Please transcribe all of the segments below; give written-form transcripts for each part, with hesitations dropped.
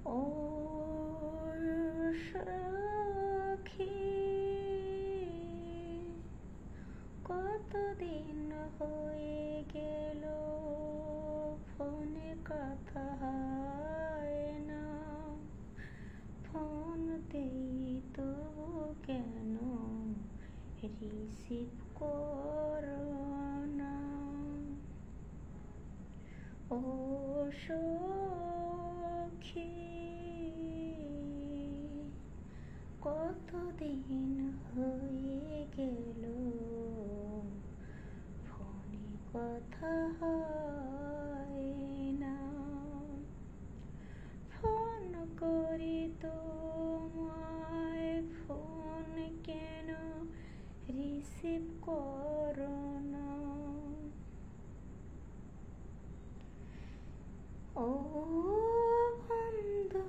ও সখী, কতদিন হয়ে গেল ফোনে কথা হয় না। ফোন দেই তবু কেন রিসিভ করো না। ও সখী, কতদিন হয়ে গেল ফোনে কথা হয় না। ফোন করি তোমায়, ফোন কেন রিসিভ করো না। ও বন্ধু,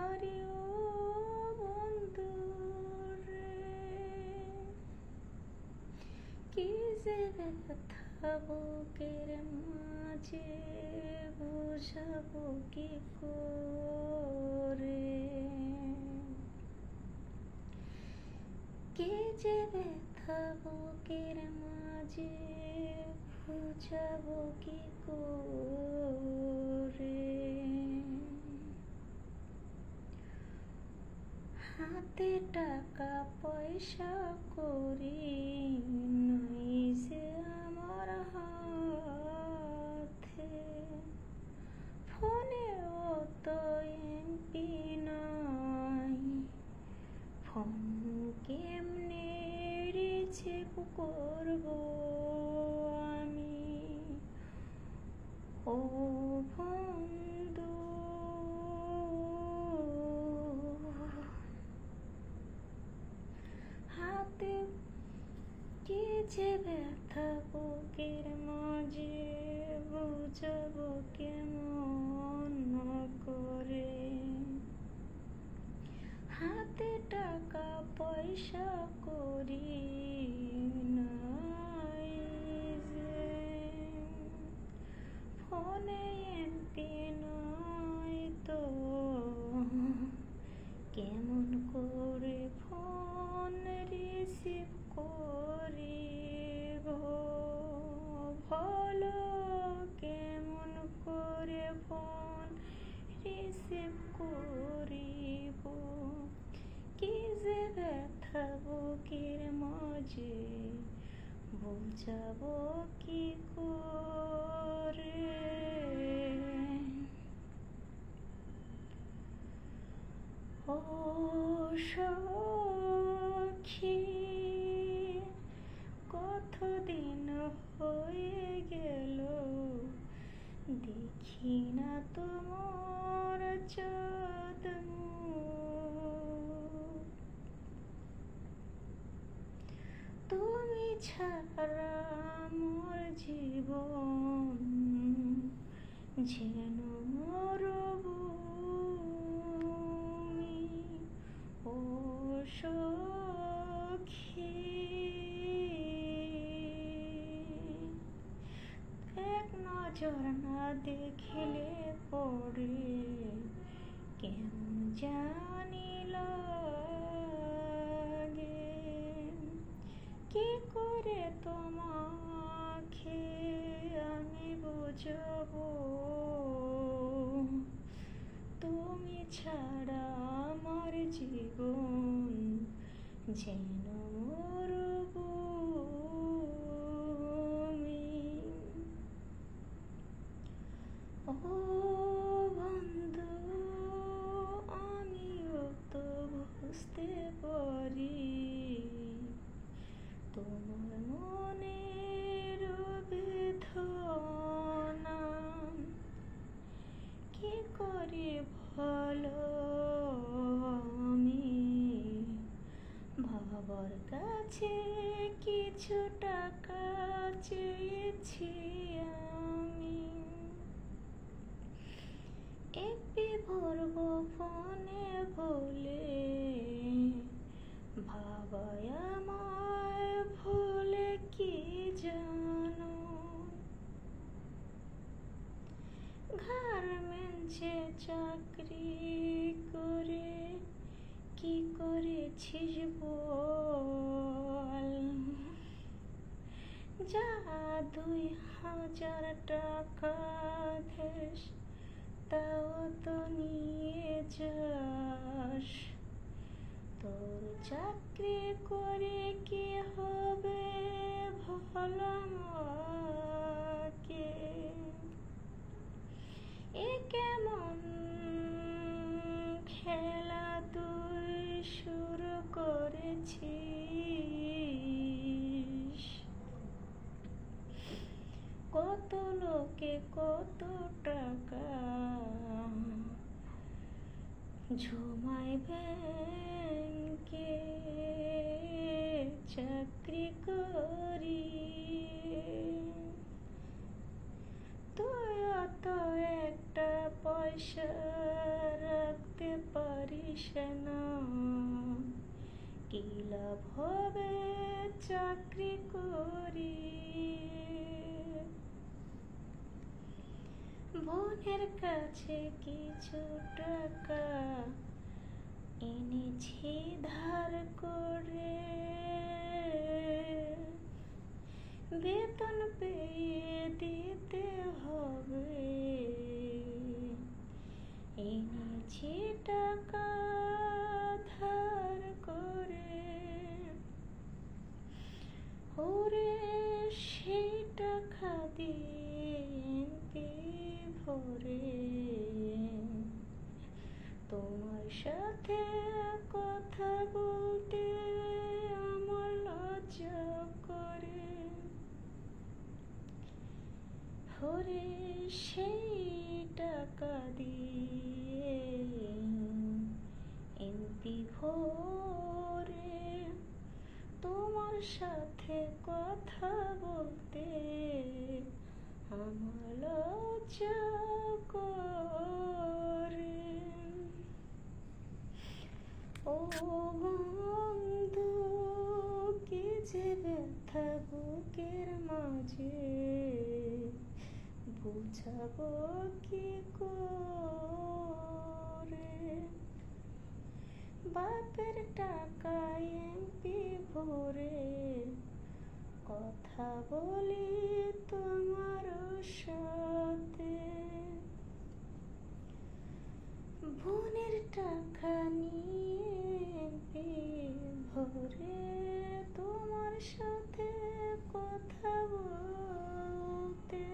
আরে ও বন্ধু রে, কি যে ব্যথা বুকের মাঝে বুঝাবো কি করে। কি যে ব্যথা বুকের মাঝে বুঝাবো কি করে। হাতে টাকা পয়সা করি নাই যে আমার হাতে, ফোনেও তো এমপি নাই, ফোন কেমনে রিসিভ করবো আমি। ও বন্ধু, হাতে কি যে ব্যথা বুকের মাঝে বুঝাবো কেমন করে। হাতে টাকা পয়সা করি নাই যে, ফোনে এমপি নাই তো কেমন করে ফোন রিসিভ করিব। ভালো কেমন করে ফোন রিসিভ করিব। কি যে ব্যথা বুকের মাঝে বুঝাবো কি করে। ও সখী, কতদিন হয়ে গেল দেখি না তোমার চাঁদ মুখ। তুমি ছাড়া আমার জীবন যেন মরুভূমি। ও সখী, এক নজর না দেখিলে পড়ে কেমন জানি লাগে। কি করে তোমাকে আমি বুঝাবো, তুমি ছাড়া আমার জীবন যেন মরুভূমি। ও বন্ধু, আমিও তো বুঝতে পারি তোমার মনের বেদনা। কি করে ভালো আমি বাবার কাছে কিছু টাকা চেয়েছি আমি। এপি ভরবো ফোনে বলে বাবাই আমায় ভুলে কি জানো। গার্মেন্টসে চাকরি করে কি করেছিস বল? যা 2000 টাকা দেশ তাও তো নিয়ে যাস। তোর চাকরি করে কি হবে ভালো আমাকে? এ কেমন খেলা তুই শুরু করেছিস? কত লোকে কত টাকা জমায় ব্যাংকে চাকরি করি, তুই অত একটা পয়সা রাখতে পারিস না। কি লাভ হবে চাকরি করি? বোনের কাছে কিছু টাকা এনেছি ধার করে, বেতন পেয়ে দিতে হবে। এনেছি টাকা ধার করে, ওরে সেই টাকা দিয়ে ভরে তোমার সাথে কথা বলতে আমার লজ্জা করে। ওরে সেই টাকা দিয়ে এমপি ভরে তোমার সাথে কথা বলতে আমার লজ্জা করে। ও বন্ধু, কি যে ব্যথা বুকের মাঝে, বুঝাবো কি করে? বাপের টাকা এমপি ভরে কথা বলি তোমার সাথে, বোনের টাকা নিয়ে ভরে তোমার সাথে কথা বলতে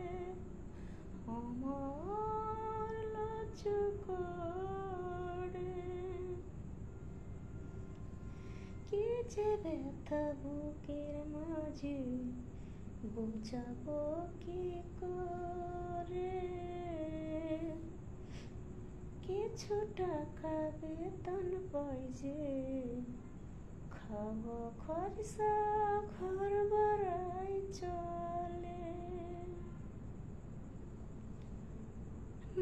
আমার লজ্জা করে। কি যে ব্যথা বুকের মাঝে, বুঝাবো কি করে? কিছু টাকা বেতন পাই যে, খাওয়া খরচা ঘর ভাড়ায় চলে।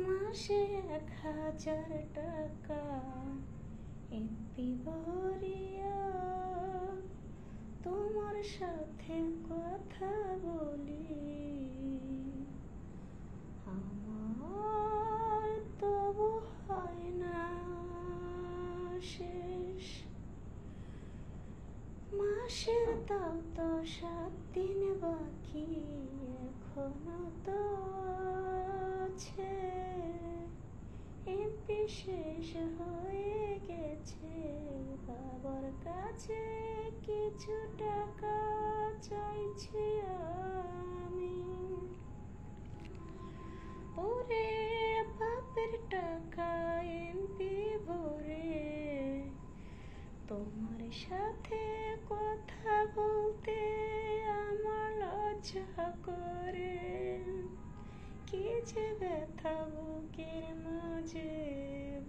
মাসে 1000 টাকা এমপি ভরিয়া তোমার সাথে কথা বলি, আমার তবু হয় না শেষ। মাসের তাও তো 7 দিন বাকি এখনো তো আছে। এমপি শেষ হয়ে গেছে, বাবার কাছে কিছু টাকা চাইছি আমি। ওরে বাপের টাকা এমপি ভরে তোমার সাথে কথা বলতে আমার লজ্জা করে। কি যে ব্যথা বুকের মাঝে,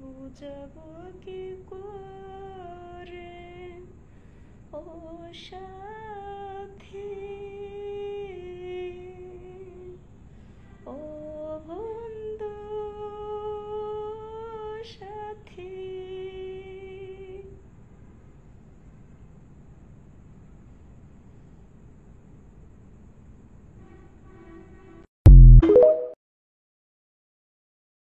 বুঝাবো কি করে? ও